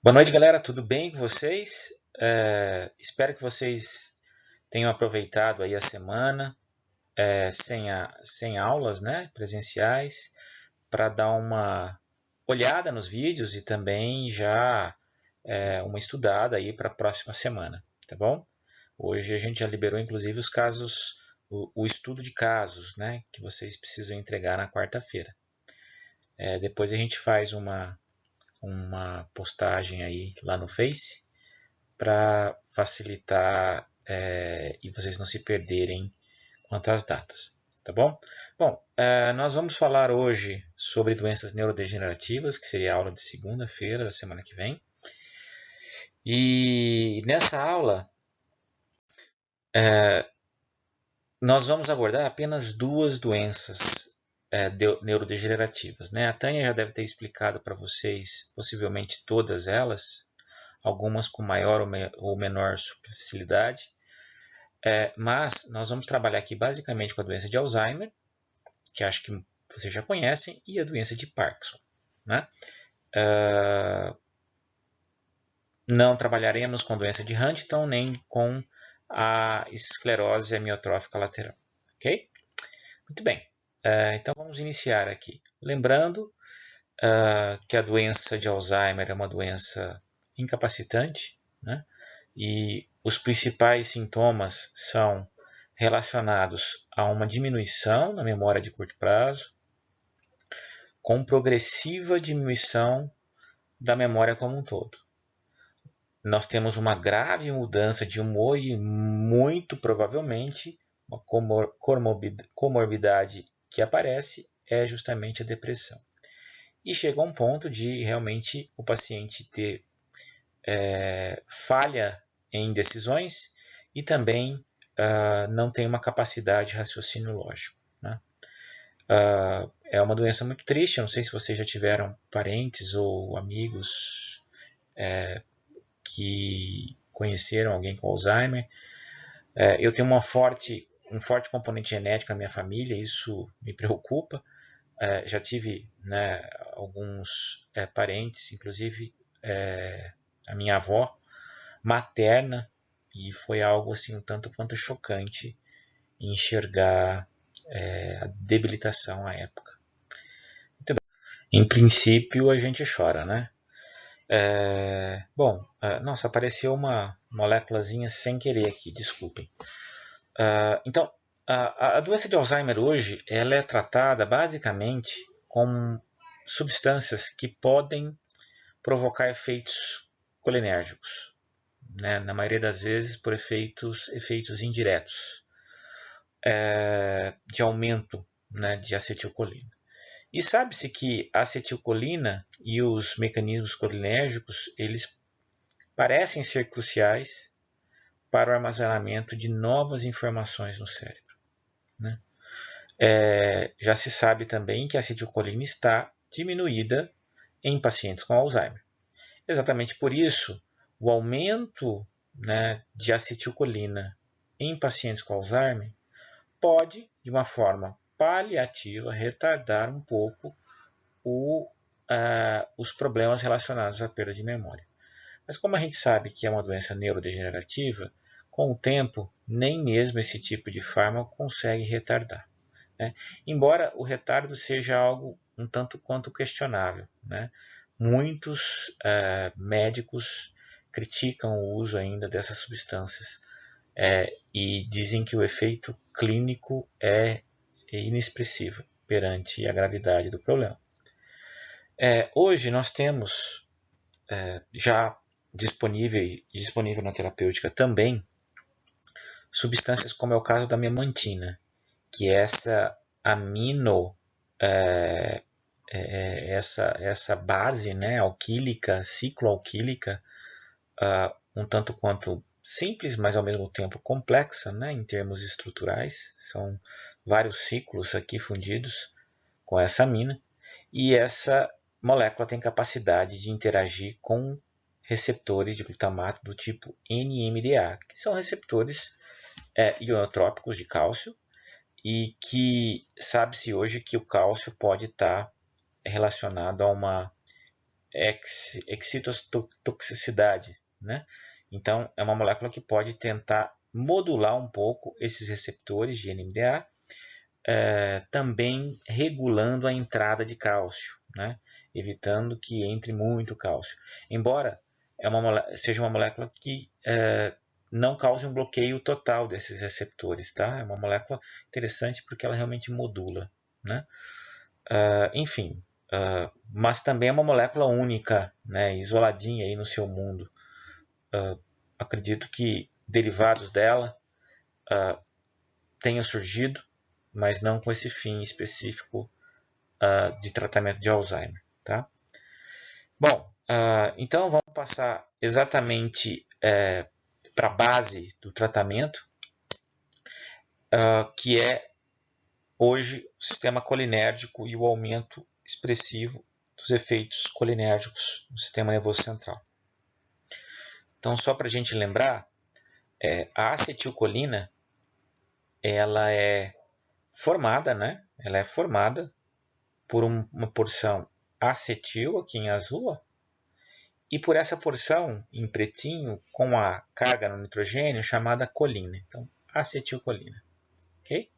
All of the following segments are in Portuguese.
Boa noite, galera. Tudo bem com vocês? Espero que vocês tenham aproveitado aí a semana sem aulas, né, presenciais, para dar uma olhada nos vídeos e também já uma estudada aí para a próxima semana, tá bom? Hoje a gente já liberou inclusive os casos, o estudo de casos, né, que vocês precisam entregar na quarta-feira. Depois a gente faz uma postagem aí lá no Face para facilitar e vocês não se perderem quanto às datas, tá bom? Bom, nós vamos falar hoje sobre doenças neurodegenerativas, que seria a aula de segunda-feira da semana que vem. E nessa aula nós vamos abordar apenas duas doenças neurodegenerativas, né? A Tânia já deve ter explicado para vocês possivelmente todas elas, algumas com maior ou menor superficialidade. Mas nós vamos trabalhar aqui basicamente com a doença de Alzheimer, que acho que vocês já conhecem, e a doença de Parkinson. Né? Não trabalharemos com doença de Huntington nem com a esclerose amiotrófica lateral. Ok? Muito bem. Então vamos iniciar aqui. Lembrando que a doença de Alzheimer é uma doença incapacitante, né? E os principais sintomas são relacionados a uma diminuição na memória de curto prazo, com progressiva diminuição da memória como um todo. Nós temos uma grave mudança de humor e, muito provavelmente, uma comorbidade que aparece é justamente a depressão. E chega a um ponto de realmente o paciente ter falha em decisões e também não tem uma capacidade de raciocínio lógico. Né? É uma doença muito triste, eu não sei se vocês já tiveram parentes ou amigos que conheceram alguém com Alzheimer. Eu tenho um forte componente genético na minha família, isso me preocupa. Já tive, né, alguns parentes, inclusive a minha avó materna, e foi algo assim um tanto quanto chocante enxergar a debilitação à época. Muito bem. Em princípio a gente chora, né? Bom, nossa, apareceu uma moléculazinha sem querer aqui, desculpem. Então, a doença de Alzheimer hoje ela é tratada basicamente com substâncias que podem provocar efeitos colinérgicos, né? Na maioria das vezes por efeitos indiretos de aumento, né, de acetilcolina. E sabe-se que a acetilcolina e os mecanismos colinérgicos eles parecem ser cruciais para o armazenamento de novas informações no cérebro. Né? Já se sabe também que a acetilcolina está diminuída em pacientes com Alzheimer. Exatamente por isso, o aumento, né, de acetilcolina em pacientes com Alzheimer pode, de uma forma paliativa, retardar um pouco os problemas relacionados à perda de memória. Mas como a gente sabe que é uma doença neurodegenerativa, com o tempo, nem mesmo esse tipo de fármaco consegue retardar. Né? Embora o retardo seja algo um tanto quanto questionável. Né? Muitos médicos criticam o uso ainda dessas substâncias e dizem que o efeito clínico é inexpressivo perante a gravidade do problema. Hoje nós temos já disponível na terapêutica também substâncias como é o caso da memantina, que é essa amino, essa base, né, alquílica, cicloalquílica, um tanto quanto simples, mas ao mesmo tempo complexa, né, em termos estruturais. São vários ciclos aqui fundidos com essa amina. E essa molécula tem capacidade de interagir com receptores de glutamato do tipo NMDA, que são receptores ionotrópicos de cálcio, e que sabe-se hoje que o cálcio pode estar relacionado a uma excitotoxicidade, né? Então, é uma molécula que pode tentar modular um pouco esses receptores de NMDA, também regulando a entrada de cálcio, né? Evitando que entre muito cálcio. Embora seja uma molécula que não cause um bloqueio total desses receptores, tá? É uma molécula interessante porque ela realmente modula, né? Enfim, mas também é uma molécula única, né? Isoladinha aí no seu mundo. Acredito que derivados dela tenham surgido, mas não com esse fim específico de tratamento de Alzheimer, tá? Bom, então vamos passar exatamente para a base do tratamento, que é hoje o sistema colinérgico e o aumento expressivo dos efeitos colinérgicos no sistema nervoso central. Então, só para a gente lembrar, a acetilcolina ela é formada, né? Ela é formada por uma porção acetil, aqui em azul, ó, e por essa porção em pretinho com a carga no nitrogênio chamada colina. Então, acetilcolina. Okay?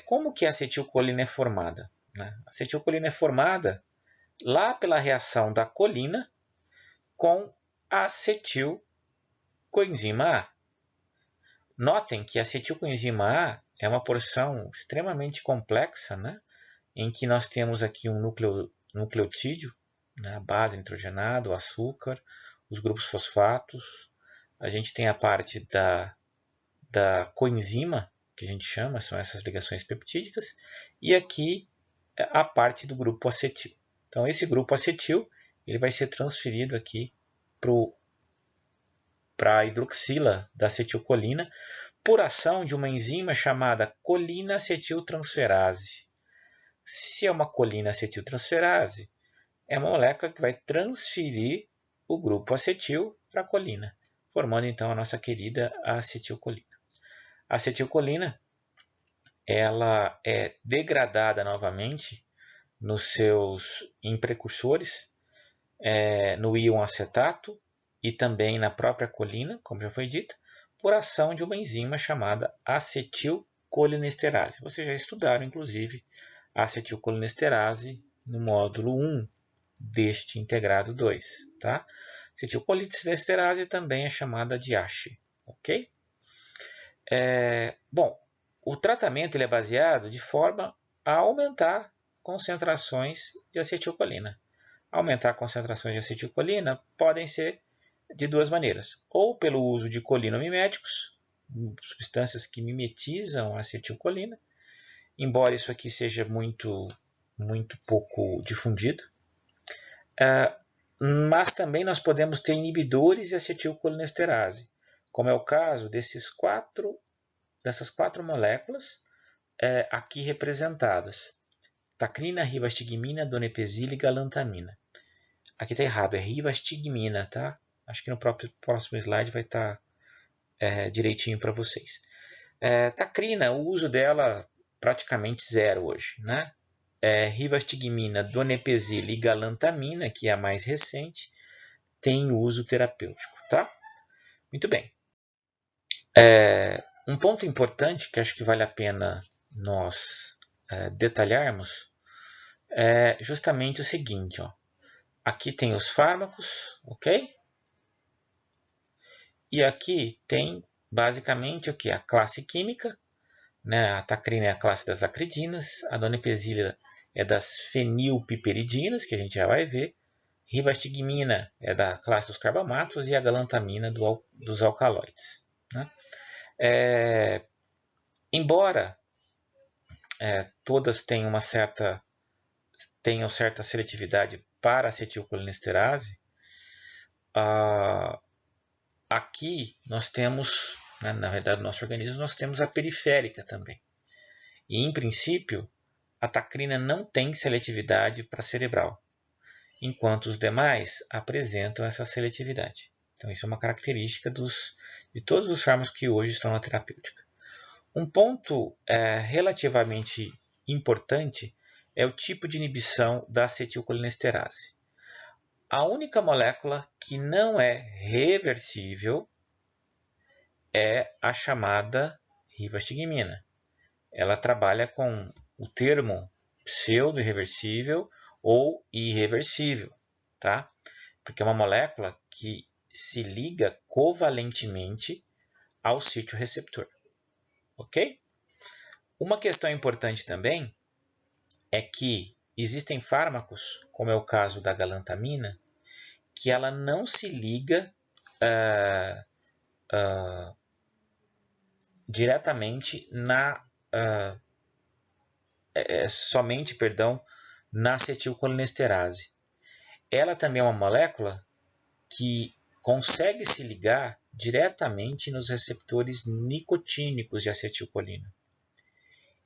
Como que a acetilcolina é formada? Né? A acetilcolina é formada lá pela reação da colina com a acetilcoenzima A. Notem que a acetilcoenzima A é uma porção extremamente complexa, né? Em que nós temos aqui um nucleotídeo, né? A base nitrogenada, o açúcar, os grupos fosfatos. A gente tem a parte da coenzima, que a gente chama, são essas ligações peptídicas, e aqui a parte do grupo acetil. Então, esse grupo acetil ele vai ser transferido aqui para a hidroxila da acetilcolina por ação de uma enzima chamada colina-acetiltransferase. Se é uma colina-acetiltransferase, é uma molécula que vai transferir o grupo acetil para a colina, formando então a nossa querida acetilcolina. A acetilcolina ela é degradada novamente nos seus precursores, no íon acetato e também na própria colina, como já foi dito, por ação de uma enzima chamada acetilcolinesterase. Vocês já estudaram, inclusive, a acetilcolinesterase no módulo 1 deste integrado 2. Tá? Acetilcolinesterase também é chamada de ASH. Ok? Bom, o tratamento ele é baseado de forma a aumentar concentrações de acetilcolina. Aumentar concentrações de acetilcolina podem ser de duas maneiras. Ou pelo uso de colinomiméticos, substâncias que mimetizam a acetilcolina, embora isso aqui seja muito pouco difundido. Mas também nós podemos ter inibidores de acetilcolinesterase, como é o caso dessas quatro moléculas aqui representadas. Tacrina, rivastigmina, donepezila e galantamina. Aqui está errado, é rivastigmina, tá? Acho que no próximo slide vai estar direitinho para vocês. Tacrina, o uso dela praticamente zero hoje, né? Rivastigmina, donepezila e galantamina, que é a mais recente, tem uso terapêutico, tá? Muito bem. Um ponto importante que acho que vale a pena nós detalharmos é justamente o seguinte, ó. Aqui tem os fármacos, ok? E aqui tem basicamente o que? A classe química, né? A tacrina é a classe das acridinas, a donepezila é das fenilpiperidinas, que a gente já vai ver, rivastigmina é da classe dos carbamatos e a galantamina dos alcaloides, né? Embora todas tenham certa seletividade para a acetilcolinesterase, aqui nós temos, né, na verdade, no nosso organismo, nós temos a periférica também. E, em princípio, a tacrina não tem seletividade para cerebral, enquanto os demais apresentam essa seletividade. Então, isso é uma característica de todos os fármacos que hoje estão na terapêutica. Um ponto relativamente importante é o tipo de inibição da acetilcolinesterase. a única molécula que não é reversível é a chamada rivastigmina. Ela trabalha com o termo pseudo-irreversível ou irreversível, tá? Porque é uma molécula que se liga covalentemente ao sítio receptor, ok? Uma questão importante também é que existem fármacos, como é o caso da galantamina, que ela não se liga diretamente somente, na acetilcolinesterase. Ela também é uma molécula que consegue se ligar diretamente nos receptores nicotínicos de acetilcolina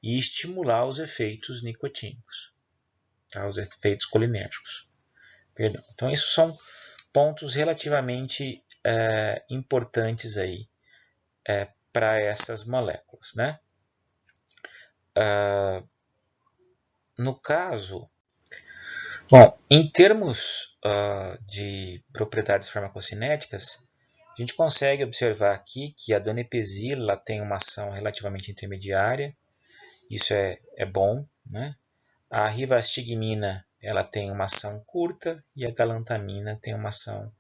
e estimular os efeitos nicotínicos, tá? Os efeitos colinérgicos. Perdão. Então, esses são pontos relativamente importantes aí para essas moléculas, né? No caso, bom, em termos de propriedades farmacocinéticas, a gente consegue observar aqui que a donepezila tem uma ação relativamente intermediária, isso é bom, né? A rivastigmina ela tem uma ação curta e a galantamina tem uma ação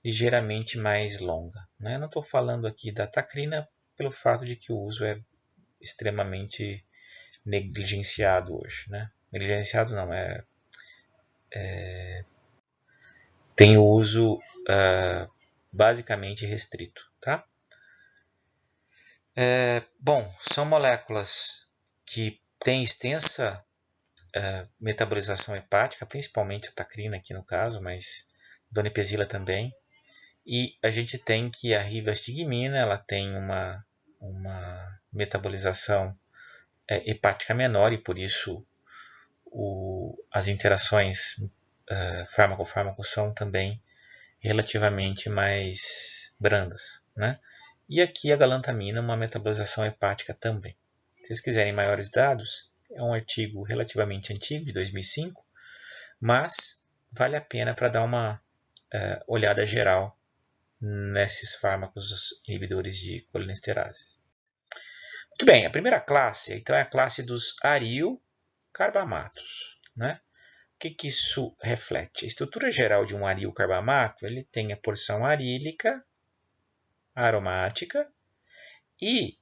ligeiramente mais longa, né? Não estou falando aqui da tacrina pelo fato de que o uso é extremamente negligenciado hoje, né? Negligenciado não, tem o uso basicamente restrito, tá? Bom, são moléculas que têm extensa metabolização hepática, principalmente a tacrina aqui no caso, mas donepezila também. E a gente tem que a rivastigmina ela tem uma metabolização hepática menor e por isso as interações fármaco-fármaco são também relativamente mais brandas, né? E aqui a galantamina, uma metabolização hepática também. Se vocês quiserem maiores dados, é um artigo relativamente antigo, de 2005, mas vale a pena para dar uma olhada geral nesses fármacos inibidores de colinesterase. Muito bem, a primeira classe então é a classe dos arilcarbamatos, né? O que isso reflete? A estrutura geral de um arilcarbamato ele tem a porção arílica, aromática, e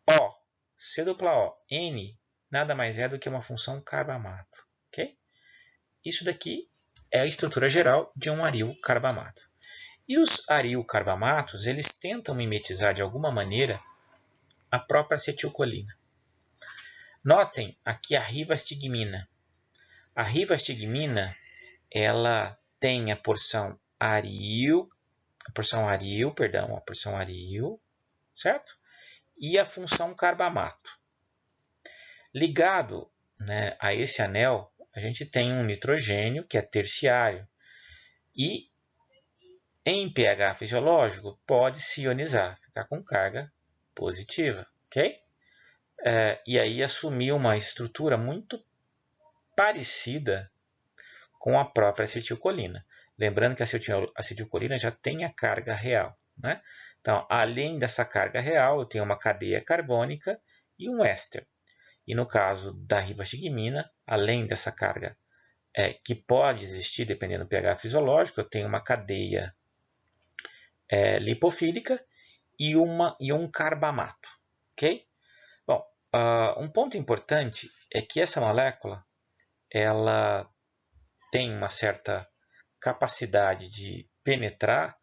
O, C-O, N, nada mais é do que uma função carbamato. Okay? Isso daqui é a estrutura geral de um arilcarbamato. E os arilcarbamatos, eles tentam mimetizar de alguma maneira a própria acetilcolina. Notem aqui a rivastigmina. A rivastigmina, ela tem a porção aril, certo? E a função carbamato. Ligado, né, a esse anel, a gente tem um nitrogênio, que é terciário, e em pH fisiológico pode se ionizar, ficar com carga positiva, ok? E aí assumir uma estrutura muito parecida com a própria acetilcolina. Lembrando que a acetilcolina já tem a carga real, né? Então, além dessa carga real, eu tenho uma cadeia carbônica e um éster. E no caso da rivastigmina, além dessa carga que pode existir dependendo do pH fisiológico, eu tenho uma cadeia lipofílica e um carbamato, ok? Bom, um ponto importante é que essa molécula ela tem uma certa capacidade de penetrar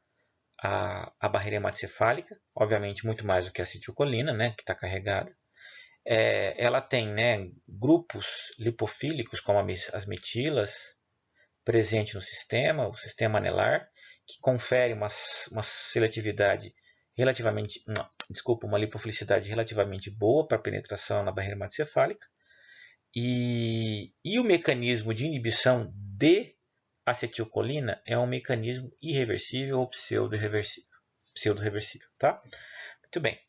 a barreira hematocefálica, obviamente muito mais do que a acetilcolina, né, que está carregada. Ela tem, né, grupos lipofílicos, como as metilas, presente no sistema, o sistema anelar, que confere uma seletividade relativamente, uma lipofilicidade relativamente boa para a penetração na barreira hematocefálica. E o mecanismo de inibição de acetilcolina é um mecanismo irreversível ou pseudo-reversível, tá? Muito bem.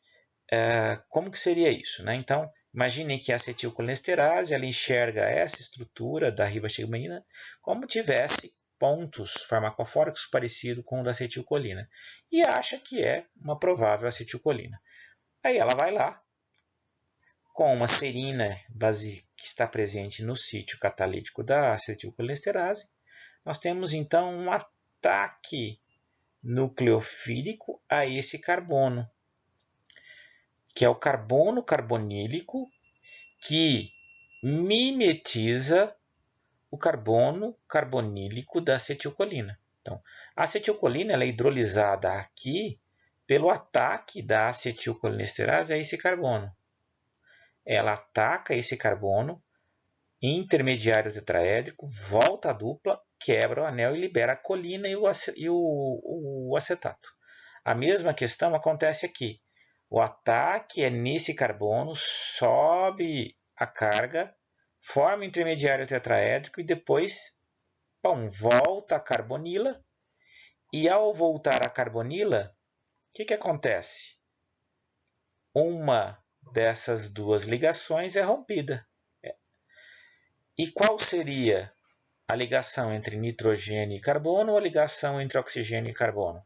Como que seria isso, né? Então, imaginem que a acetilcolinesterase ela enxerga essa estrutura da rivastigmina como tivesse pontos farmacofóricos parecido com o da acetilcolina e acha que é uma provável acetilcolina. Aí ela vai lá, com uma serina que está presente no sítio catalítico da acetilcolinesterase, nós temos então um ataque nucleofílico a esse carbono, que é o carbono carbonílico que mimetiza o carbono carbonílico da acetilcolina. Então, a acetilcolina ela é hidrolisada aqui pelo ataque da acetilcolinesterase a esse carbono. Ela ataca esse carbono, intermediário tetraédrico, volta à dupla, quebra o anel e libera a colina e o acetato. A mesma questão acontece aqui. O ataque é nesse carbono, sobe a carga, forma o intermediário tetraédrico e depois volta a carbonila. E ao voltar a carbonila, o que acontece? Uma dessas duas ligações é rompida. E qual seria a ligação entre nitrogênio e carbono ou a ligação entre oxigênio e carbono?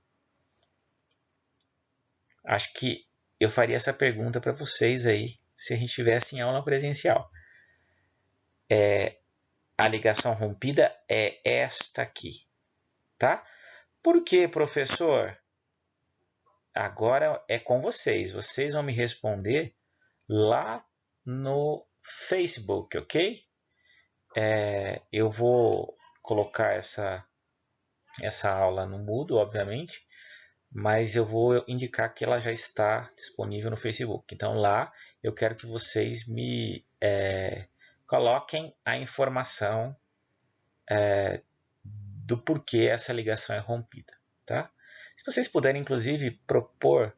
Acho que eu faria essa pergunta para vocês aí, se a gente estivesse em aula presencial. A ligação rompida é esta aqui, tá? Por que, professor? Agora é com vocês. Vocês vão me responder lá no Facebook, ok? Eu vou colocar essa aula no mudo, obviamente, mas eu vou indicar que ela já está disponível no Facebook. Então lá eu quero que vocês me coloquem a informação do porquê essa ligação é rompida, tá? Se vocês puderem, inclusive, propor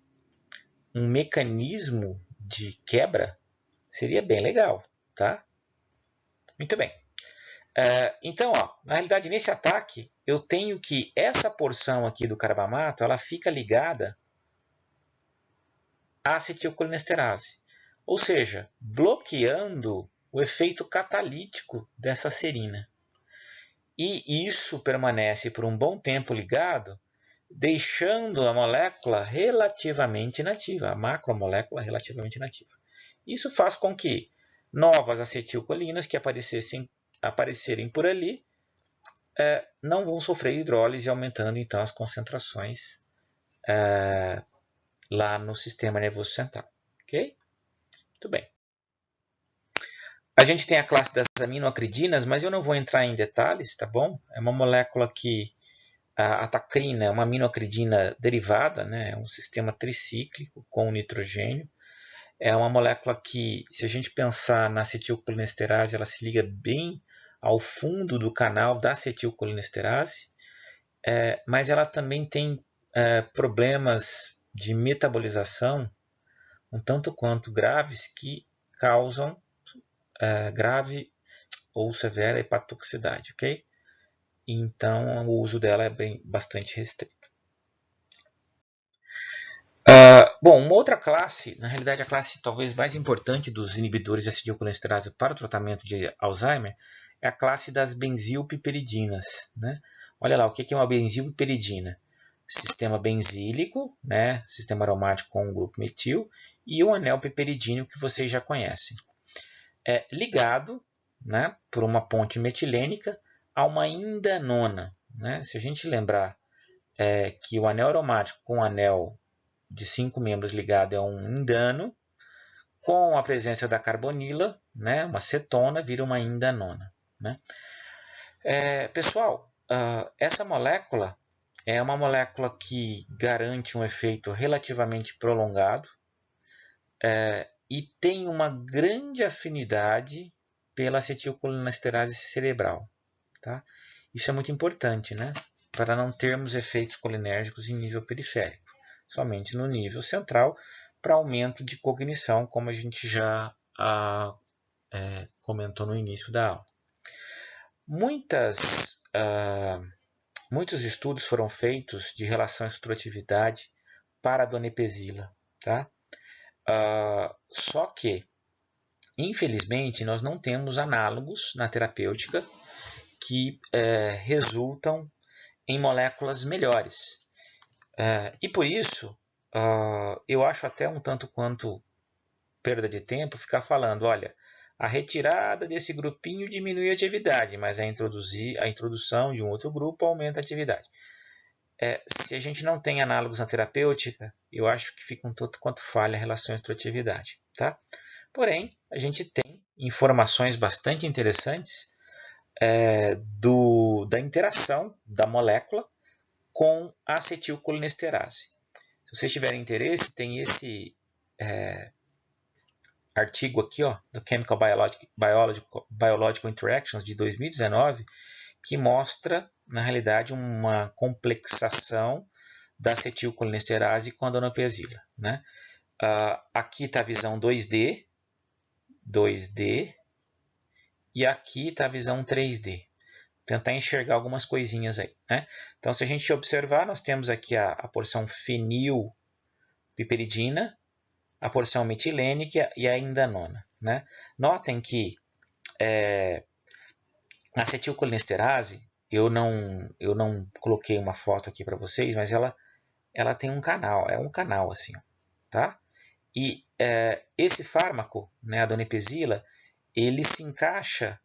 um mecanismo de quebra, seria bem legal, tá? Muito bem. Então, na realidade, nesse ataque, eu tenho que essa porção aqui do carbamato, ela fica ligada à acetilcolinesterase, ou seja, bloqueando o efeito catalítico dessa serina. E isso permanece por um bom tempo ligado, deixando a molécula relativamente inativa, a macromolécula relativamente inativa. Isso faz com que novas acetilcolinas que aparecerem por ali não vão sofrer hidrólise, aumentando então as concentrações lá no sistema nervoso central. Ok? Muito bem. A gente tem a classe das aminoacridinas, mas eu não vou entrar em detalhes, tá bom? É uma molécula que a tacrina é uma aminoacridina derivada, né? É um sistema tricíclico com nitrogênio. É uma molécula que, se a gente pensar na acetilcolinesterase, ela se liga bem ao fundo do canal da acetilcolinesterase, mas ela também tem problemas de metabolização um tanto quanto graves que causam grave ou severa hepatotoxicidade, ok? Então o uso dela é bastante restrito. Bom, uma outra classe, na realidade a classe talvez mais importante dos inibidores de acetilcolinesterase para o tratamento de Alzheimer, é a classe das benzilpiperidinas, né? Olha lá, o que é uma benzilpiperidina? Sistema benzílico, né? Sistema aromático com o grupo metil, e o anel piperidíneo que vocês já conhecem. Ligado, né, por uma ponte metilênica a uma indanona, né? Se a gente lembrar que o anel aromático com o anel de 5 membros ligado é um indano, com a presença da carbonila, né, uma cetona, vira uma indanona, né? Pessoal, essa molécula é uma molécula que garante um efeito relativamente prolongado e tem uma grande afinidade pela acetilcolinesterase cerebral, tá? Isso é muito importante, né? Para não termos efeitos colinérgicos em nível periférico, somente no nível central, para aumento de cognição, como a gente já comentou no início da aula. Muitos estudos foram feitos de relação estrutividade para a donepezila, tá? Só que, infelizmente, nós não temos análogos na terapêutica que resultam em moléculas melhores. E por isso, eu acho até um tanto quanto perda de tempo ficar falando, olha, a retirada desse grupinho diminui a atividade, mas a introdução de um outro grupo aumenta a atividade. Se a gente não tem análogos na terapêutica, eu acho que fica um tanto quanto falha a relação entre atividade. Tá? Porém, a gente tem informações bastante interessantes da interação da molécula com a acetilcolinesterase. Se vocês tiverem interesse, tem esse artigo aqui, ó, do Chemical Biological Interactions de 2019, que mostra, na realidade, uma complexação da acetilcolinesterase com a donepezila. Né? Aqui está a visão 2D, e aqui está a visão 3D. Tentar enxergar algumas coisinhas aí. Né? Então, se a gente observar, nós temos aqui a porção fenilpiperidina, a porção metilênica e a indanona. Né? Notem que na acetilcolinesterase, eu não coloquei uma foto aqui para vocês, mas ela tem um canal, é um canal assim. Tá? E esse fármaco, né, a donepezila, ele se encaixa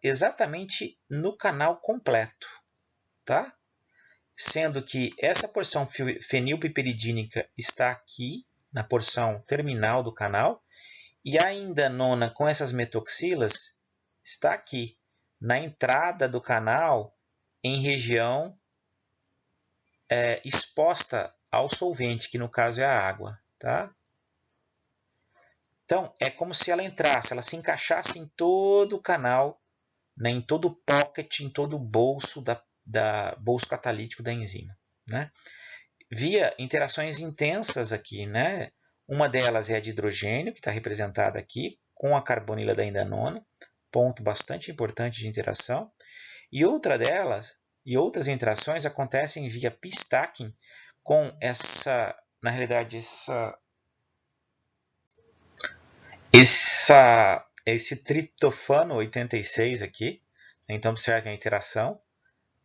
exatamente no canal completo, tá? Sendo que essa porção fenilpiperidínica está aqui na porção terminal do canal e a indanona com essas metoxilas está aqui na entrada do canal em região exposta ao solvente, que no caso é a água, tá? Então, é como se ela entrasse, ela se encaixasse em todo o canal, né, em todo o pocket, em todo o bolso bolso catalítico da enzima. Né? Via interações intensas aqui. Né? Uma delas é a de hidrogênio, que está representada aqui, com a carbonila da indanona, ponto bastante importante de interação. E outra delas, e outras interações acontecem via p-stacking com na realidade, esse triptofano 86 aqui. Então, observem a interação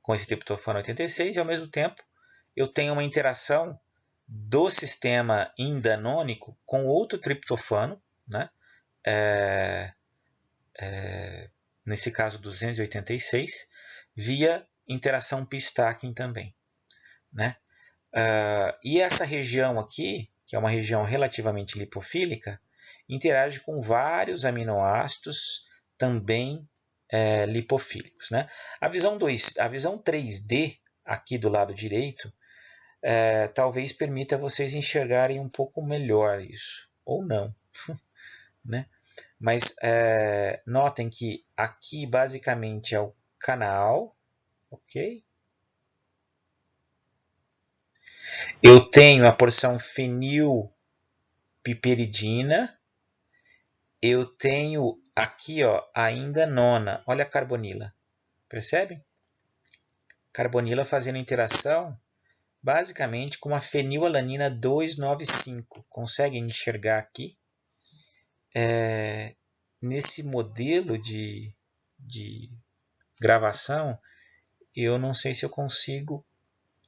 com esse triptofano 86 e, ao mesmo tempo, eu tenho uma interação do sistema indanônico com outro triptofano, né? Nesse caso 286, via interação p-stacking também. Né? E essa região aqui, que é uma região relativamente lipofílica, interage com vários aminoácidos também lipofílicos. Né? A visão 3D, aqui do lado direito, talvez permita vocês enxergarem um pouco melhor isso, ou não. Né? Mas notem que aqui basicamente é o canal, ok? Eu tenho a porção fenilpiperidina. Eu tenho aqui, ó, a indanona. Olha a carbonila. Percebem? Carbonila fazendo interação basicamente com a fenilalanina 295. Conseguem enxergar aqui? Nesse modelo de gravação, eu não sei se eu consigo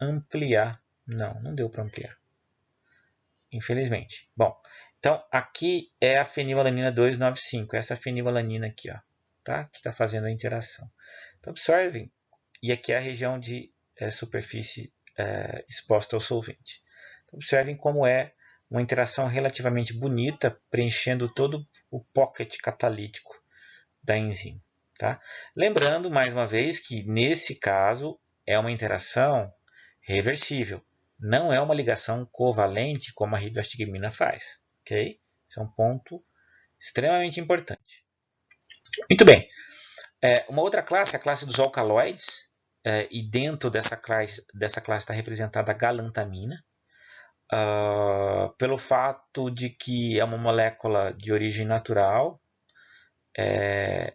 ampliar. Não deu para ampliar. Infelizmente. Bom, então aqui é a fenilalanina 295, essa fenilalanina aqui, ó, tá? Que está fazendo a interação. Então observem, e aqui é a região de superfície exposta ao solvente. Então, observem como é uma interação relativamente bonita, preenchendo todo o pocket catalítico da enzima. Tá? Lembrando, mais uma vez, que nesse caso é uma interação reversível. Não é uma ligação covalente como a ribostigmina faz. Okay? Esse é um ponto extremamente importante. Muito bem. Uma outra classe, a classe dos alcaloides, e dentro dessa classe está representada a galantamina, pelo fato de que é uma molécula de origem natural,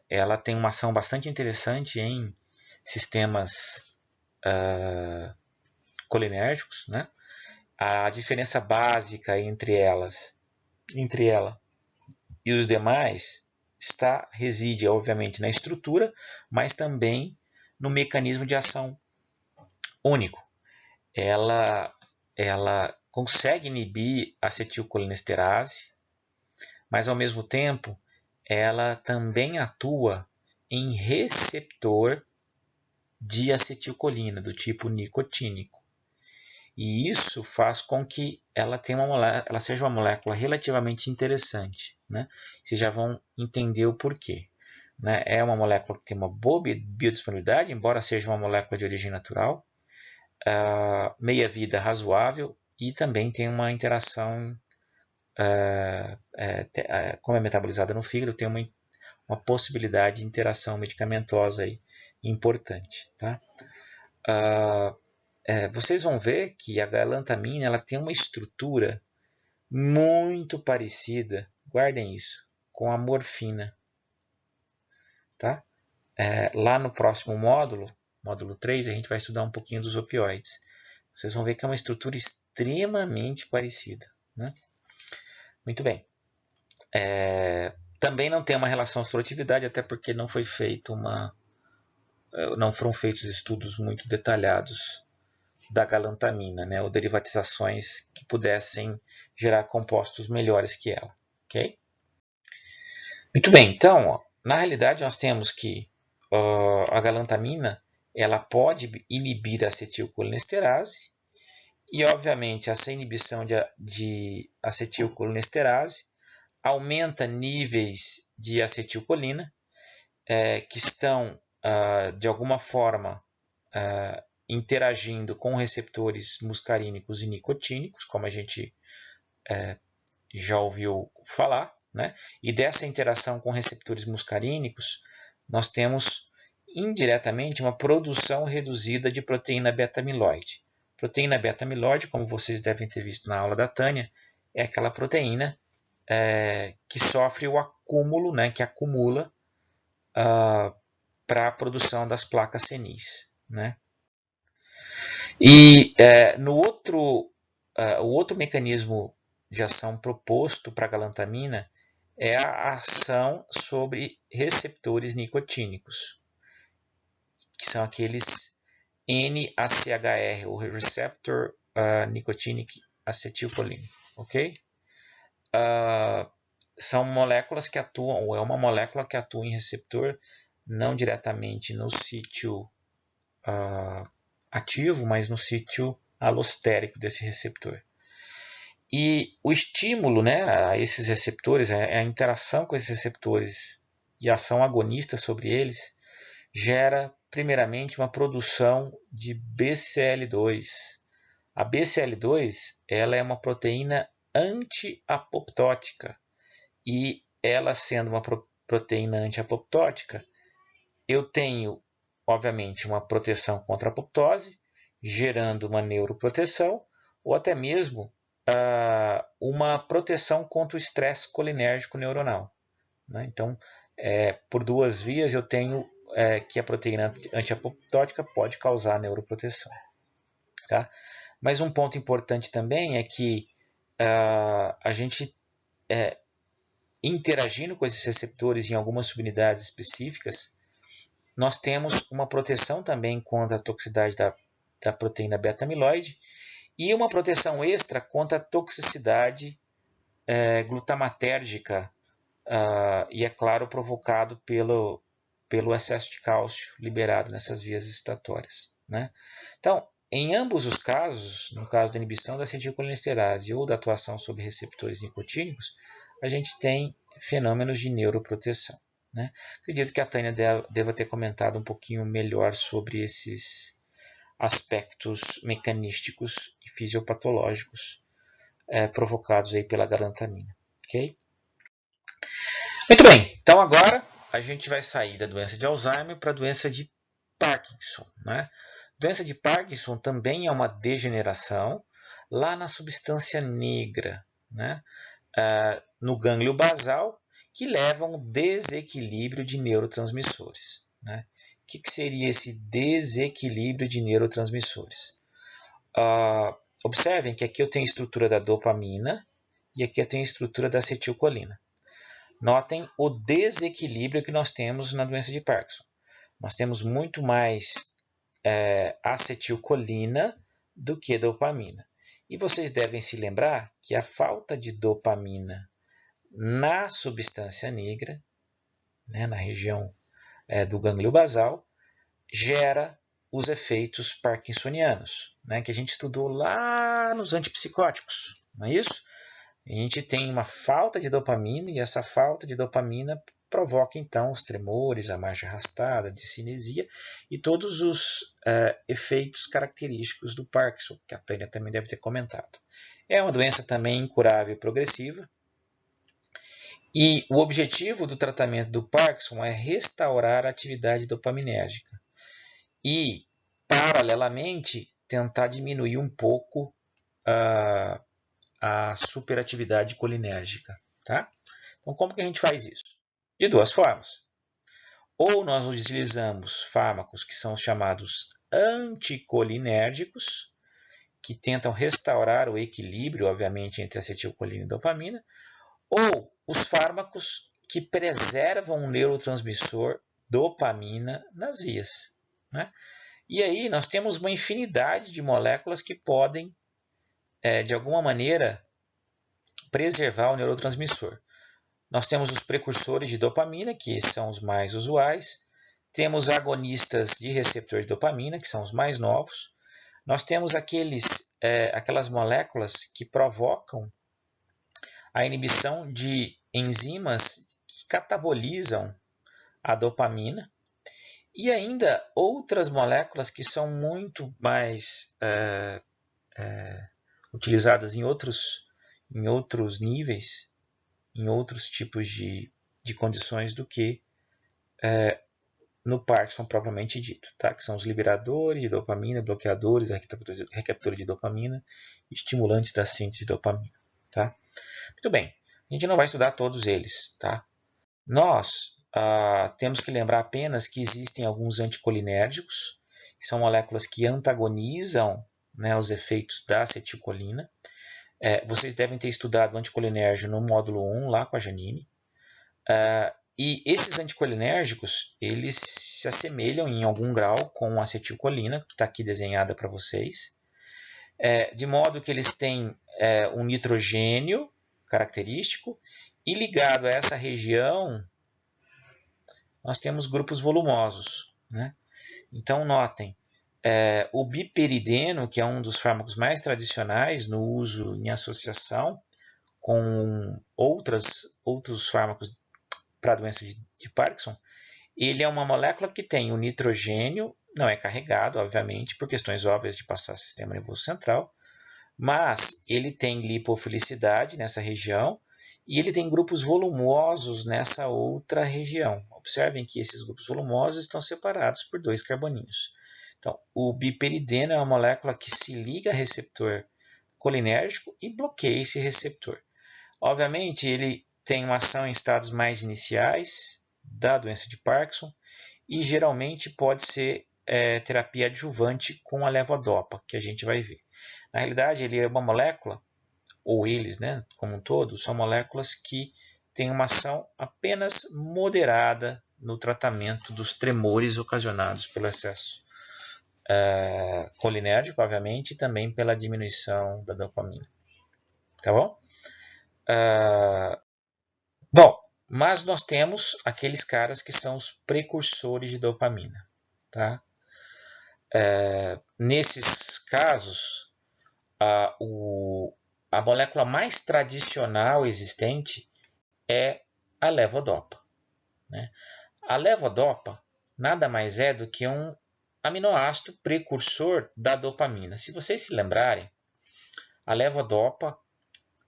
ela tem uma ação bastante interessante em sistemas colinérgicos, né? A diferença básica entre ela e os demais reside, obviamente, na estrutura, mas também no mecanismo de ação único. Ela consegue inibir a acetilcolinesterase, mas ao mesmo tempo ela também atua em receptor de acetilcolina do tipo nicotínico. E isso faz com que ela seja uma molécula relativamente interessante, né? Vocês já vão entender o porquê. Né? É uma molécula que tem uma boa biodisponibilidade, embora seja uma molécula de origem natural, meia-vida razoável e também tem uma interação, como é metabolizada no fígado, tem uma possibilidade de interação medicamentosa aí importante. Tá? Vocês vão ver que a galantamina ela tem uma estrutura muito parecida, guardem isso, com a morfina. Tá? Lá no próximo módulo 3, a gente vai estudar um pouquinho dos opioides. Vocês vão ver que é uma estrutura extremamente parecida. Né? Muito bem. Também não tem uma relação sororatividade, até porque não foram feitos estudos muito detalhados da galantamina, né, ou derivatizações que pudessem gerar compostos melhores que ela. Okay? Muito bem, então, na realidade nós temos que a galantamina ela pode inibir a acetilcolinesterase e, obviamente, essa inibição de acetilcolinesterase aumenta níveis de acetilcolina que estão, de alguma forma, interagindo com receptores muscarínicos e nicotínicos, como a gente já ouviu falar. Né? E dessa interação com receptores muscarínicos, nós temos indiretamente uma produção reduzida de proteína beta-amiloide. Proteína beta-amiloide, como vocês devem ter visto na aula da Tânia, é aquela proteína que sofre o acúmulo, né, que acumula para a produção das placas senis. Né? E o outro mecanismo de ação proposto para a galantamina é a ação sobre receptores nicotínicos, que são aqueles NACHR, o Receptor Nicotinic Acetylcholine. Ok? São moléculas que atuam, ou é uma molécula que atua em receptor não diretamente no sítio ativo, mas no sítio alostérico desse receptor. E o estímulo, né, a esses receptores, a interação com esses receptores e a ação agonista sobre eles, gera primeiramente uma produção de BCL2. A BCL2 ela é uma proteína anti-apoptótica e ela sendo uma proteína anti-apoptótica, eu tenho, obviamente, uma proteção contra a apoptose, gerando uma neuroproteção, ou até mesmo uma proteção contra o estresse colinérgico neuronal. Né? Então, por duas vias, eu tenho que a proteína antiapoptótica pode causar neuroproteção. Tá? Mas um ponto importante também é que a gente, interagindo com esses receptores em algumas subunidades específicas, nós temos uma proteção também contra a toxicidade da proteína beta-amiloide e uma proteção extra contra a toxicidade glutamatérgica e, é claro, provocado pelo excesso de cálcio liberado nessas vias excitatórias. Né? Então, em ambos os casos, no caso da inibição da acetilcolinesterase ou da atuação sobre receptores nicotínicos, a gente tem fenômenos de neuroproteção. Né? Acredito que a Tânia deva ter comentado um pouquinho melhor sobre esses aspectos mecanísticos e fisiopatológicos provocados aí pela galantamina. Okay? Muito bem, então agora a gente vai sair da doença de Alzheimer para a doença de Parkinson. Né? Doença de Parkinson também é uma degeneração lá na substância negra, né? No gânglio basal, que leva a um desequilíbrio de neurotransmissores. Né? O que seria esse desequilíbrio de neurotransmissores? Observem que aqui eu tenho a estrutura da dopamina e aqui eu tenho a estrutura da acetilcolina. Notem o desequilíbrio que nós temos na doença de Parkinson. Nós temos muito mais acetilcolina do que dopamina. E vocês devem se lembrar que a falta de dopamina na substância negra, né, na região do gânglio basal, gera os efeitos parkinsonianos, né, que a gente estudou lá nos antipsicóticos, não é isso? A gente tem uma falta de dopamina e essa falta de dopamina provoca então os tremores, a marcha arrastada, a discinesia e todos os efeitos característicos do Parkinson, que a Tânia também deve ter comentado. É uma doença também incurável e progressiva. E o objetivo do tratamento do Parkinson é restaurar a atividade dopaminérgica e, paralelamente, tentar diminuir um pouco a superatividade colinérgica. Tá? Então, como que a gente faz isso? De duas formas. Ou nós utilizamos fármacos que são chamados anticolinérgicos, que tentam restaurar o equilíbrio, obviamente, entre acetilcolina e dopamina, ou os fármacos que preservam o neurotransmissor dopamina nas vias. Né? E aí nós temos uma infinidade de moléculas que podem, de alguma maneira, preservar o neurotransmissor. Nós temos os precursores de dopamina, que são os mais usuais. Temos agonistas de receptor de dopamina, que são os mais novos. Nós temos aquelas moléculas que provocam a inibição de enzimas que catabolizam a dopamina. E ainda outras moléculas que são muito mais utilizadas em outros níveis, em outros tipos de condições do que no Parkinson propriamente dito, tá? Que são os liberadores de dopamina, bloqueadores, recaptura de dopamina, estimulantes da síntese de dopamina. Tá? Muito bem, a gente não vai estudar todos eles. Tá? Nós temos que lembrar apenas que existem alguns anticolinérgicos, que são moléculas que antagonizam, né, os efeitos da acetilcolina. Vocês devem ter estudado o anticolinérgico no módulo 1, lá com a Janine. E esses anticolinérgicos, eles se assemelham em algum grau com a acetilcolina, que está aqui desenhada para vocês, de modo que eles têm um nitrogênio característico, e ligado a essa região, nós temos grupos volumosos. Né? Então, notem, o biperideno, que é um dos fármacos mais tradicionais no uso em associação com outros fármacos para a doença de Parkinson, ele é uma molécula que tem o nitrogênio, não é carregado, obviamente, por questões óbvias de passar sistema nervoso central, mas ele tem lipofilicidade nessa região e ele tem grupos volumosos nessa outra região. Observem que esses grupos volumosos estão separados por 2 carboninhos. Então, o biperideno é uma molécula que se liga a receptor colinérgico e bloqueia esse receptor. Obviamente, ele tem uma ação em estados mais iniciais da doença de Parkinson e geralmente pode ser terapia adjuvante com a levodopa, que a gente vai ver. Na realidade, ele é uma molécula, ou eles, né, como um todo, são moléculas que têm uma ação apenas moderada no tratamento dos tremores ocasionados pelo excesso colinérgico, obviamente, e também pela diminuição da dopamina. Tá bom? Bom, mas nós temos aqueles caras que são os precursores de dopamina. Tá? Nesses casos, a molécula mais tradicional existente é a levodopa. Né? A levodopa nada mais é do que um aminoácido precursor da dopamina. Se vocês se lembrarem, a levodopa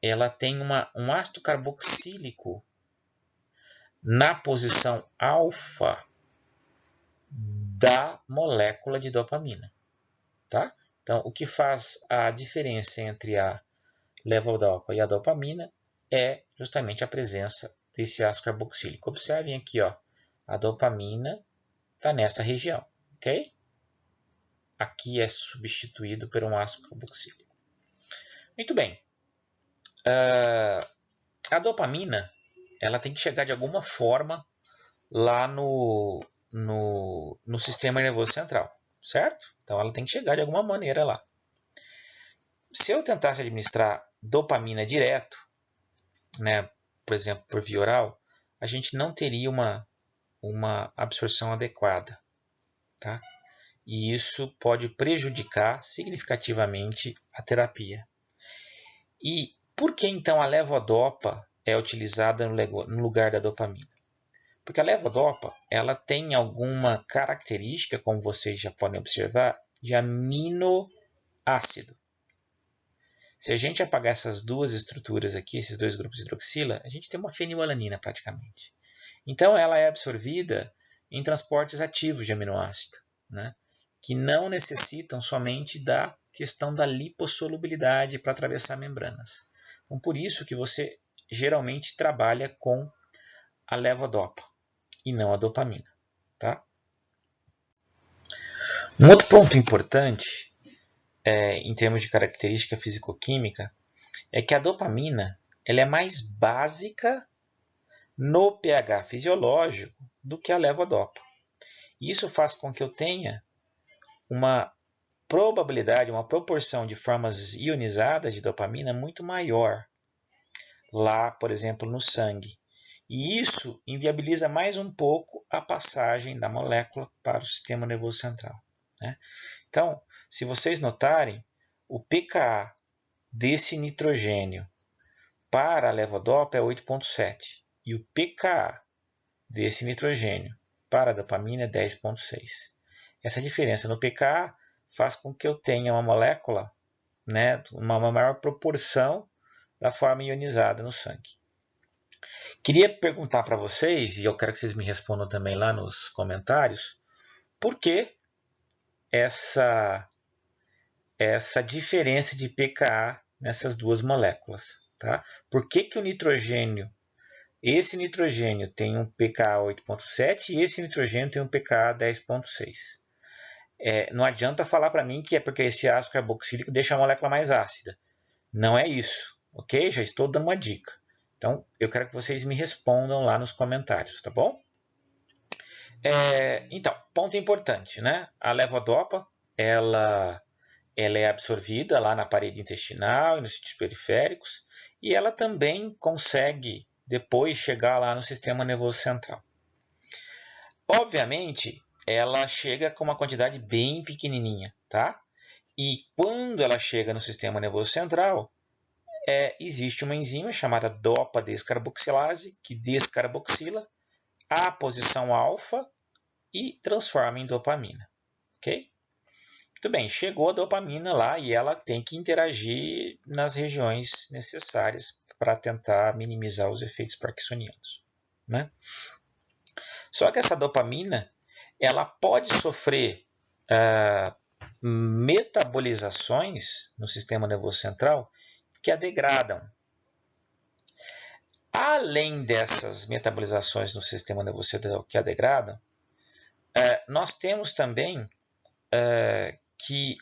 ela tem um ácido carboxílico na posição alfa da molécula de dopamina. Tá? Então, o que faz a diferença entre a levodopa e a dopamina é justamente a presença desse ácido carboxílico. Observem aqui, ó, a dopamina está nessa região, ok? Aqui é substituído por um ácido carboxílico. Muito bem. A dopamina ela tem que chegar de alguma forma lá no sistema nervoso central, certo? Então ela tem que chegar de alguma maneira lá. Se eu tentasse administrar dopamina direto, né, por exemplo, por via oral, a gente não teria uma absorção adequada, tá? E isso pode prejudicar significativamente a terapia. E por que então a levodopa é utilizada no lugar da dopamina? Porque a levodopa ela tem alguma característica, como vocês já podem observar, de aminoácido. Se a gente apagar essas duas estruturas aqui, esses dois grupos de hidroxila, a gente tem uma fenilalanina praticamente. Então ela é absorvida em transportes ativos de aminoácido, né? Que não necessitam somente da questão da lipossolubilidade para atravessar membranas. Então por isso que você geralmente trabalha com a levodopa e não a dopamina, tá? Um outro ponto importante em termos de característica fisicoquímica é que a dopamina ela é mais básica no pH fisiológico do que a levodopa. Isso faz com que eu tenha uma probabilidade, uma proporção de formas ionizadas de dopamina muito maior lá, por exemplo, no sangue. E isso inviabiliza mais um pouco a passagem da molécula para o sistema nervoso central, né? Então, se vocês notarem, o pKa desse nitrogênio para a levodopa é 8,7 e o pKa desse nitrogênio para a dopamina é 10,6. Essa diferença no pKa faz com que eu tenha uma molécula, né, uma maior proporção da forma ionizada no sangue. Queria perguntar para vocês, e eu quero que vocês me respondam também lá nos comentários, por que essa diferença de pKa nessas duas moléculas, tá? Por que o nitrogênio, esse nitrogênio tem um pKa 8,7 e esse nitrogênio tem um pKa 10,6? Não adianta falar para mim que é porque esse ácido carboxílico deixa a molécula mais ácida. Não é isso, ok? Já estou dando uma dica. Então, eu quero que vocês me respondam lá nos comentários, tá bom? Então, ponto importante, né? A levodopa, ela é absorvida lá na parede intestinal e nos sítios periféricos, e ela também consegue depois chegar lá no sistema nervoso central. Obviamente, ela chega com uma quantidade bem pequenininha, tá? E quando ela chega no sistema nervoso central, existe uma enzima chamada dopa-descarboxilase, que descarboxila a posição alfa e transforma em dopamina, ok? Muito bem, chegou a dopamina lá e ela tem que interagir nas regiões necessárias para tentar minimizar os efeitos parkinsonianos, né? Só que essa dopamina ela pode sofrer metabolizações no sistema nervoso central que a degradam. Além dessas metabolizações no sistema nervoso central que a degradam, nós temos também que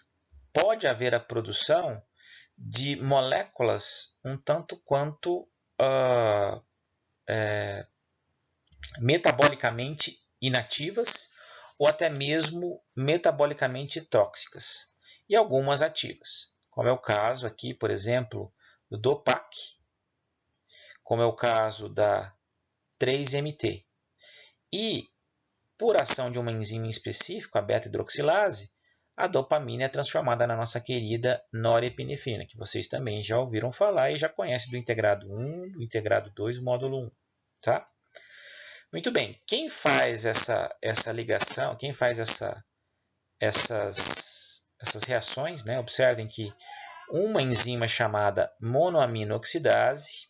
pode haver a produção de moléculas um tanto quanto metabolicamente inativas ou até mesmo metabolicamente tóxicas, e algumas ativas, como é o caso aqui, por exemplo, do Dopac, como é o caso da 3-MT. E, por ação de uma enzima específica, a beta-hidroxilase, a dopamina é transformada na nossa querida norepinefrina, que vocês também já ouviram falar e já conhecem do integrado 1, do integrado 2, módulo 1. Tá? Muito bem, quem faz essa ligação, quem faz essas reações, né? Observem que uma enzima chamada monoamino-oxidase,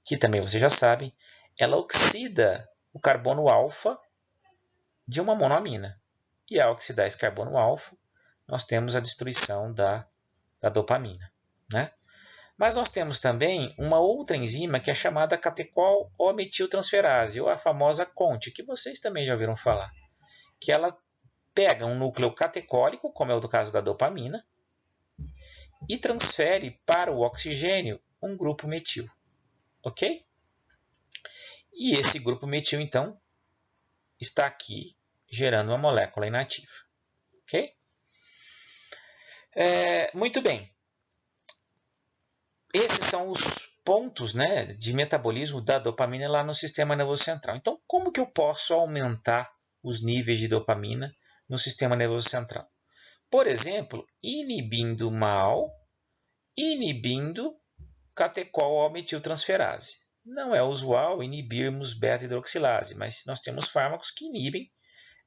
que também vocês já sabem, ela oxida o carbono alfa de uma monoamina. E ao oxidar esse carbono alfa, nós temos a destruição da dopamina, né? Mas nós temos também uma outra enzima que é chamada catecol-O-metiltransferase, ou a famosa CONT, que vocês também já ouviram falar. Que ela pega um núcleo catecólico, como é o do caso da dopamina, e transfere para o oxigênio um grupo metil. ok? E esse grupo metil, então, está aqui gerando uma molécula inativa, ok? Muito bem. Esses são os pontos, né, de metabolismo da dopamina lá no sistema nervoso central. Então, como que eu posso aumentar os níveis de dopamina no sistema nervoso central? Por exemplo, inibindo mal, inibindo catecol-metiltransferase. Não é usual inibirmos beta-hidroxilase, mas nós temos fármacos que inibem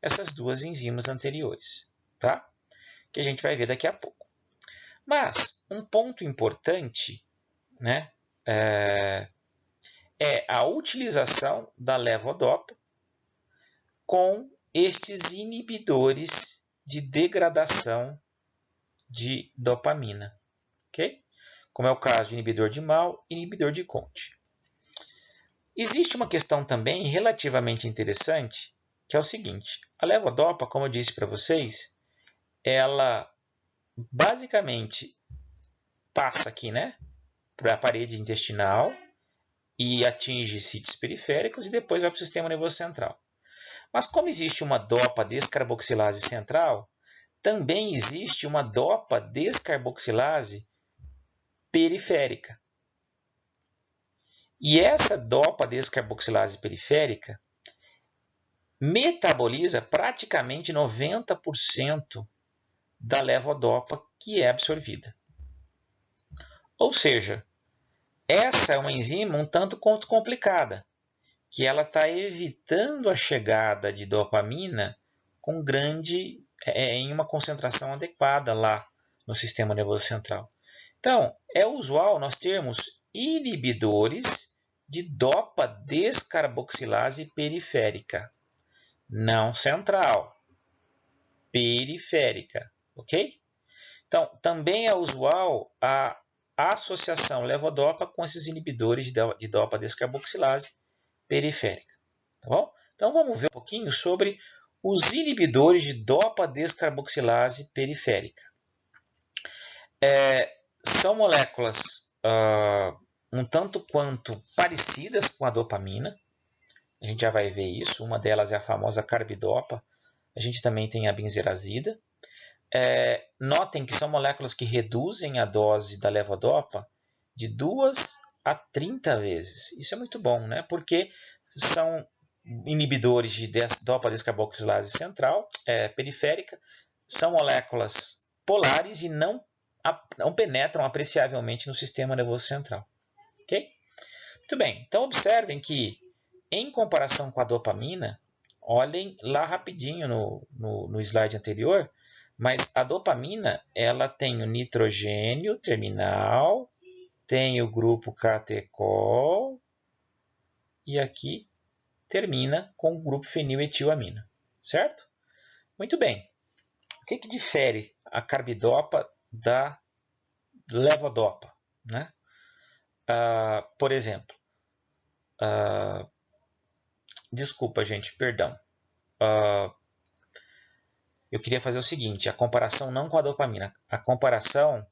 essas duas enzimas anteriores, tá? Que a gente vai ver daqui a pouco. Mas um ponto importante, né, é a utilização da levodopa com estes inibidores de degradação de dopamina, ok? Como é o caso de inibidor de Mal e inibidor de Conte. Existe uma questão também relativamente interessante, que é o seguinte: a levodopa, como eu disse para vocês, ela basicamente passa aqui, né, para a parede intestinal e atinge sítios periféricos e depois vai para o sistema nervoso central. Mas como existe uma dopa descarboxilase central, também existe uma dopa descarboxilase periférica. E essa dopa descarboxilase periférica metaboliza praticamente 90% da levodopa que é absorvida. Ou seja, essa é uma enzima um tanto quanto complicada, que ela está evitando a chegada de dopamina com em uma concentração adequada lá no sistema nervoso central. Então, é usual nós termos inibidores de dopa descarboxilase periférica, não central, periférica, ok? Então, também é usual a associação levodopa com esses inibidores de dopa descarboxilase periférica, tá bom? Então, vamos ver um pouquinho sobre os inibidores de dopa descarboxilase periférica. São moléculas um tanto quanto parecidas com a dopamina. A gente já vai ver isso. Uma delas é a famosa carbidopa. A gente também tem a benzerazida. Notem que são moléculas que reduzem a dose da levodopa de 2 a 30 vezes. Isso é muito bom, né? Porque são inibidores de dopa descarboxilase central, periférica. São moléculas polares e não penetram apreciavelmente no sistema nervoso central. Ok? Muito bem. Então, observem que, em comparação com a dopamina, olhem lá rapidinho no slide anterior, mas a dopamina ela tem o nitrogênio terminal, tem o grupo catecol e aqui termina com o grupo feniletilamina, certo? Muito bem. O que difere a carbidopa da levodopa, né? Por exemplo, desculpa, gente, perdão. Eu queria fazer o seguinte, a comparação não com a dopamina, a comparação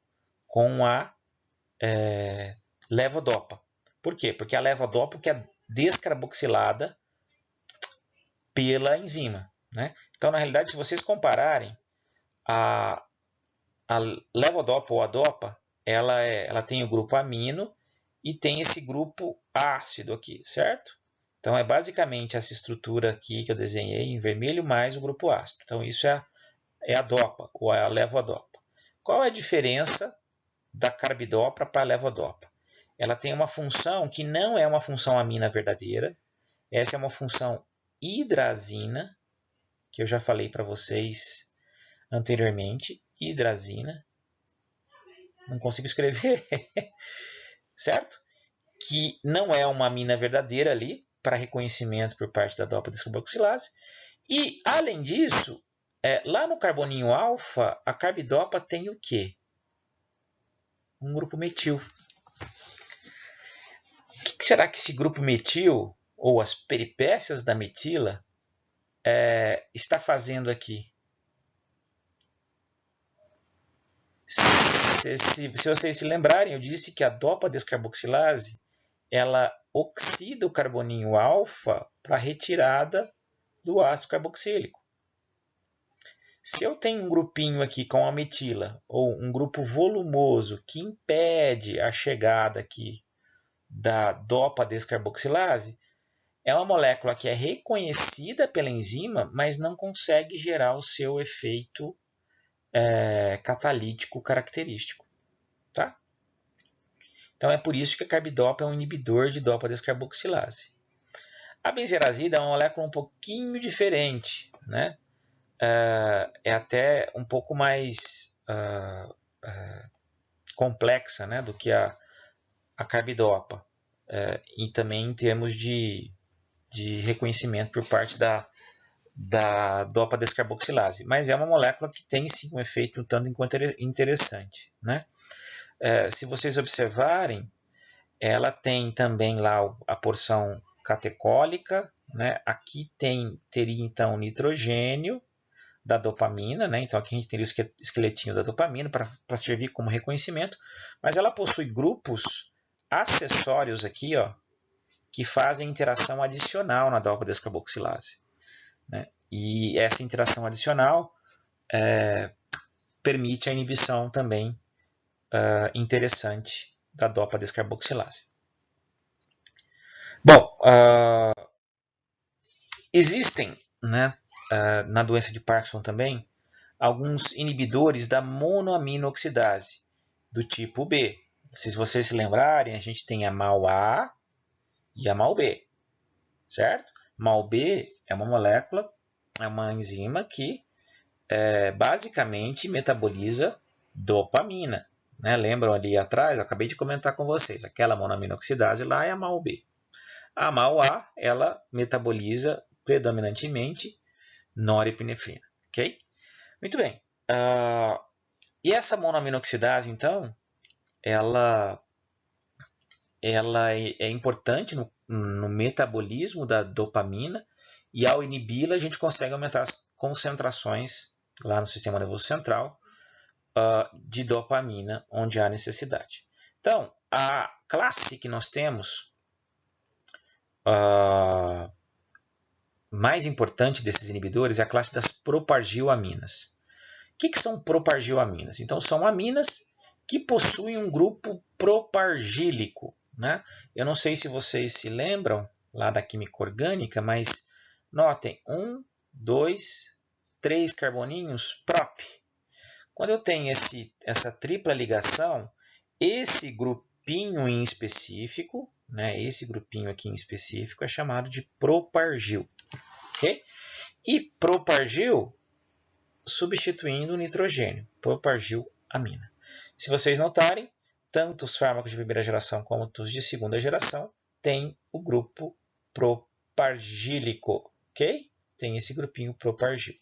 com a levodopa. Por quê? Porque a levodopa que é descarboxilada pela enzima, né? Então, na realidade, se vocês compararem a levodopa ou a dopa, ela tem o grupo amino e tem esse grupo ácido aqui, certo? Então, é basicamente essa estrutura aqui que eu desenhei em vermelho mais o grupo ácido. Então, isso é a dopa ou a levodopa. Qual é a diferença da carbidopa para a levodopa? Ela tem uma função que não é uma função amina verdadeira. Essa é uma função hidrazina, que eu já falei para vocês anteriormente. Hidrazina. Não consigo escrever. Certo? Que não é uma amina verdadeira ali, para reconhecimento por parte da dopa descarboxilase. E, além disso, lá no carboninho alfa, a carbidopa tem o quê? Um grupo metil. O que será que esse grupo metil, ou as peripécias da metila, está fazendo aqui? Se vocês se lembrarem, eu disse que a dopa descarboxilase ela oxida o carboninho alfa para retirada do ácido carboxílico. Se eu tenho um grupinho aqui com a metila, ou um grupo volumoso que impede a chegada aqui da dopa descarboxilase, é uma molécula que é reconhecida pela enzima, mas não consegue gerar o seu efeito catalítico característico. Tá? Então é por isso que a carbidopa é um inibidor de dopa descarboxilase. A benzerazida é uma molécula um pouquinho diferente, né? É até um pouco mais complexa, né, do que a carbidopa, e também em termos de reconhecimento por parte da dopa descarboxilase. Mas é uma molécula que tem sim um efeito um tanto quanto interessante, né? Se vocês observarem, ela tem também lá a porção catecólica, né? Aqui teria então nitrogênio da dopamina, né? Então aqui a gente teria o esqueletinho da dopamina para servir como reconhecimento, mas ela possui grupos acessórios aqui, ó, que fazem interação adicional na dopa descarboxilase, né? E essa interação adicional permite a inibição também interessante da dopa descarboxilase. Bom, existem, né, na doença de Parkinson também, alguns inibidores da monoamino-oxidase, do tipo B. Se vocês se lembrarem, a gente tem a MAO-A e a MAO-B, certo? MAO-B é uma molécula, é uma enzima que basicamente metaboliza dopamina. Né? Lembram ali atrás? Eu acabei de comentar com vocês. Aquela monoamino-oxidase lá é a MAO-B. A MAO-A, ela metaboliza predominantemente norepinefrina. Ok? Muito bem. E essa monoaminoxidase, então, ela é importante no metabolismo da dopamina, e ao inibi-la a gente consegue aumentar as concentrações lá no sistema nervoso central de dopamina, onde há necessidade. Então, a classe que nós temos mais importante desses inibidores é a classe das propargilaminas. O que são propargilaminas? Então, são aminas que possuem um grupo propargílico. Né? Eu não sei se vocês se lembram lá da química orgânica, mas notem, 1, 2, 3 carboninhos prop. Quando eu tenho essa tripla ligação, esse grupinho em específico, né, esse grupinho aqui em específico é chamado de propargil. Okay? E propargil substituindo o nitrogênio, propargilamina. Se vocês notarem, tanto os fármacos de primeira geração como os de segunda geração têm o grupo propargílico, ok? Tem esse grupinho propargil.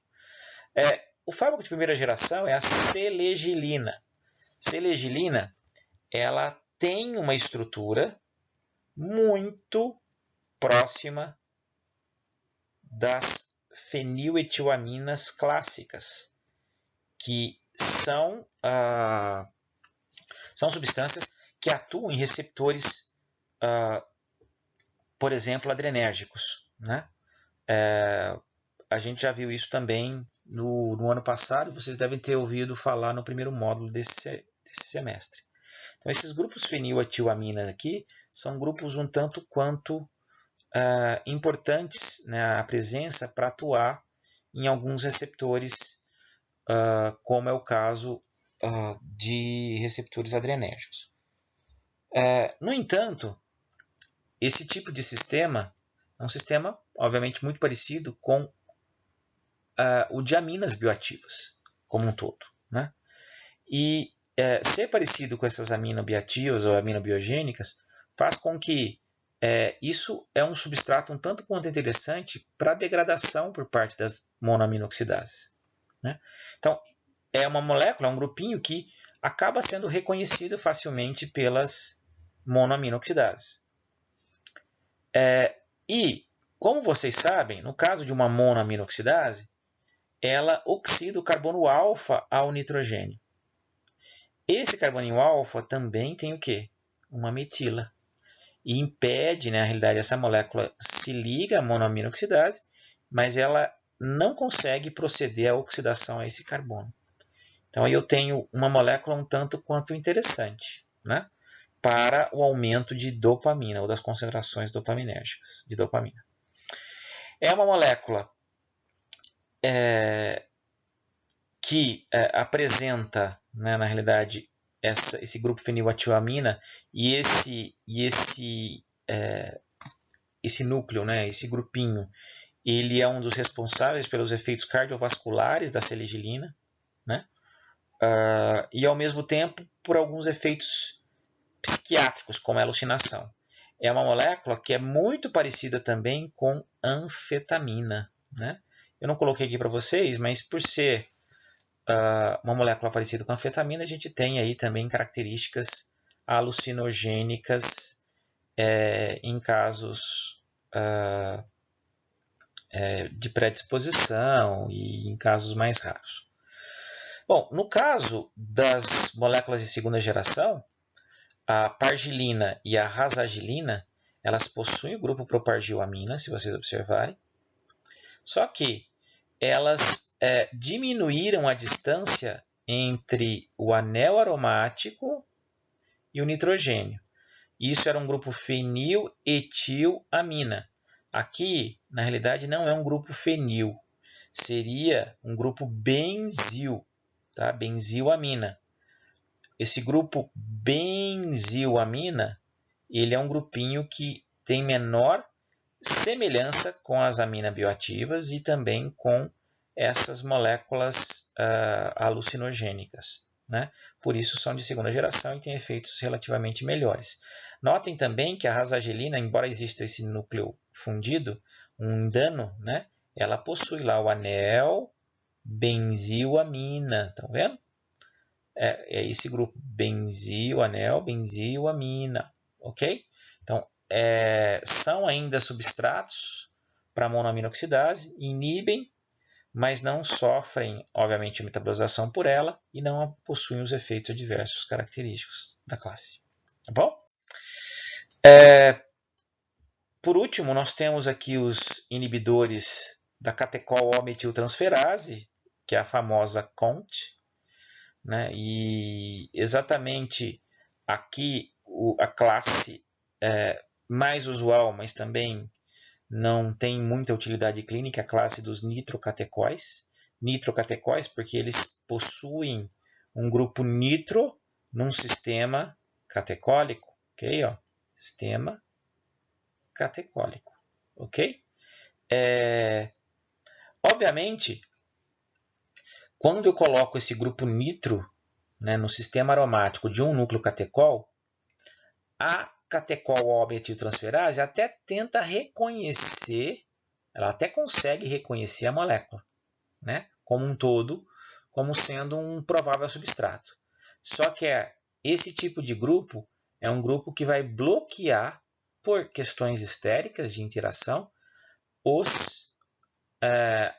O fármaco de primeira geração é a selegilina. Selegilina, ela tem uma estrutura muito próxima das feniletilamina clássicas, que são substâncias que atuam em receptores, por exemplo, adrenérgicos. Né? A gente já viu isso também no ano passado, vocês devem ter ouvido falar no primeiro módulo desse semestre. Então, esses grupos feniletilamina aqui são grupos um tanto quanto importantes, né, a presença para atuar em alguns receptores, como é o caso de receptores adrenérgicos. No entanto, esse tipo de sistema é um sistema, obviamente, muito parecido com o de aminas bioativas, como um todo. Né? E ser parecido com essas aminobioativas ou aminobiogênicas faz com que isso é um substrato um tanto quanto interessante para a degradação por parte das monoaminoxidases. Né? Então, é uma molécula, é um grupinho que acaba sendo reconhecido facilmente pelas monoaminoxidases. E, como vocês sabem, no caso de uma monoaminoxidase, ela oxida o carbono alfa ao nitrogênio. Esse carboninho alfa também tem o quê? Uma metila. e impede, né, na realidade, essa molécula se liga à monoamina oxidase, mas ela não consegue proceder à oxidação a esse carbono. Então aí eu tenho uma molécula um tanto quanto interessante, né, para o aumento de dopamina ou das concentrações dopaminérgicas de dopamina. É uma molécula que apresenta, né, na realidade, esse grupo fenilatilamina e esse núcleo, né, esse grupinho, ele é um dos responsáveis pelos efeitos cardiovasculares da seligilina, né, e ao mesmo tempo por alguns efeitos psiquiátricos, como a alucinação. É uma molécula que é muito parecida também com anfetamina, né? Eu não coloquei aqui para vocês, mas por ser uma molécula parecida com anfetamina, a gente tem aí também características alucinogênicas em casos de predisposição e em casos mais raros. Bom, no caso das moléculas de segunda geração, a pargilina e a rasagilina, elas possuem o grupo propargilamina, se vocês observarem, só que elas diminuíram a distância entre o anel aromático e o nitrogênio. Isso era um grupo feniletilamina. Aqui, na realidade, não é um grupo fenil, seria um grupo benzil, tá? Benzilamina. Esse grupo benzilamina, ele é um grupinho que tem menor semelhança com as aminabioativas e também com essas moléculas alucinogênicas, né? Por isso são de segunda geração e têm efeitos relativamente melhores. Notem também que a rasagilina, embora exista esse núcleo fundido, um indano, né? Ela possui lá o anel benzilamina, estão vendo? É esse grupo, benzil, anel, benzilamina, ok? Então, são ainda substratos para monoamina oxidase, inibem, mas não sofrem, obviamente, a metabolização por ela e não possuem os efeitos adversos característicos da classe. Tá bom? Por último, nós temos aqui os inibidores da catecol-O-metiltransferase, que é a famosa CONT, né? E exatamente aqui a classe mais usual, mas também não tem muita utilidade clínica, a classe dos nitrocatecóis. Nitrocatecóis porque eles possuem um grupo nitro num sistema catecólico, ok? Ó, sistema catecólico, ok? Obviamente, quando eu coloco esse grupo nitro, né, no sistema aromático de um núcleo catecol, a catecol-O-metiltransferase até tenta reconhecer, ela até consegue reconhecer a molécula, né, como um todo, como sendo um provável substrato. Só que esse tipo de grupo é um grupo que vai bloquear, por questões estéricas de interação,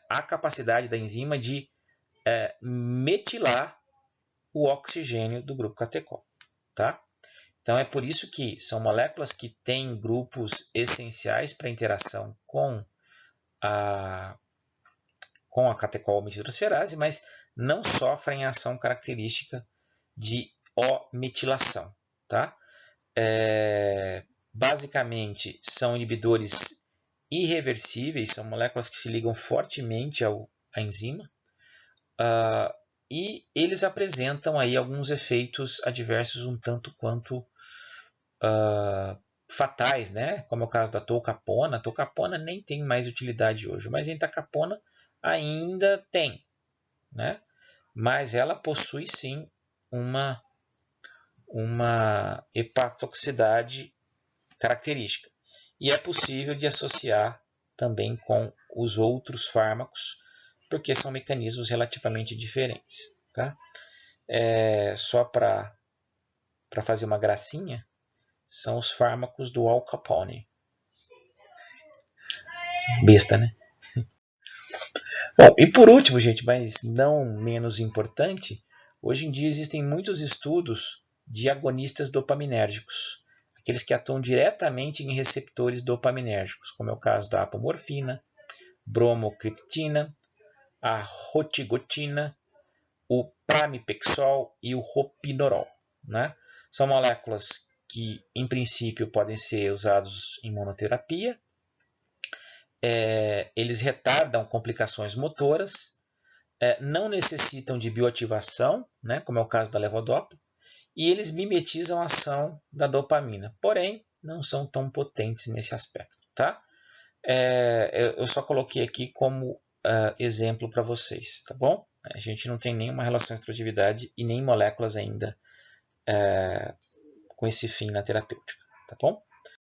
a capacidade da enzima de metilar o oxigênio do grupo catecol, tá? Então é por isso que são moléculas que têm grupos essenciais para interação com a catecol-metiltransferase, mas não sofrem a ação característica de O-metilação, tá? Basicamente são inibidores irreversíveis, são moléculas que se ligam fortemente à enzima, e eles apresentam aí alguns efeitos adversos um tanto quanto fatais, né? Como é o caso da tolcapona. A tolcapona nem tem mais utilidade hoje, mas a entacapona ainda tem, né? Mas ela possui sim uma hepatotoxicidade característica. E é possível de associar também com os outros fármacos, porque são mecanismos relativamente diferentes. Tá? Só para fazer uma gracinha, são os fármacos do Al Capone. Besta, né? Bom, e por último, gente, mas não menos importante, hoje em dia existem muitos estudos de agonistas dopaminérgicos. aqueles que atuam diretamente em receptores dopaminérgicos, como é o caso da apomorfina, bromocriptina, a rotigotina, o pramipexol e o ropinorol, né? São moléculas que, em princípio, podem ser usados em monoterapia. Eles retardam complicações motoras, não necessitam de bioativação, né, como é o caso da levodopa, e eles mimetizam a ação da dopamina, porém não são tão potentes nesse aspecto. Tá? Eu só coloquei aqui como exemplo para vocês, tá bom? A gente não tem nenhuma relação entre atividade e nem moléculas ainda com esse fim na terapêutica, tá bom?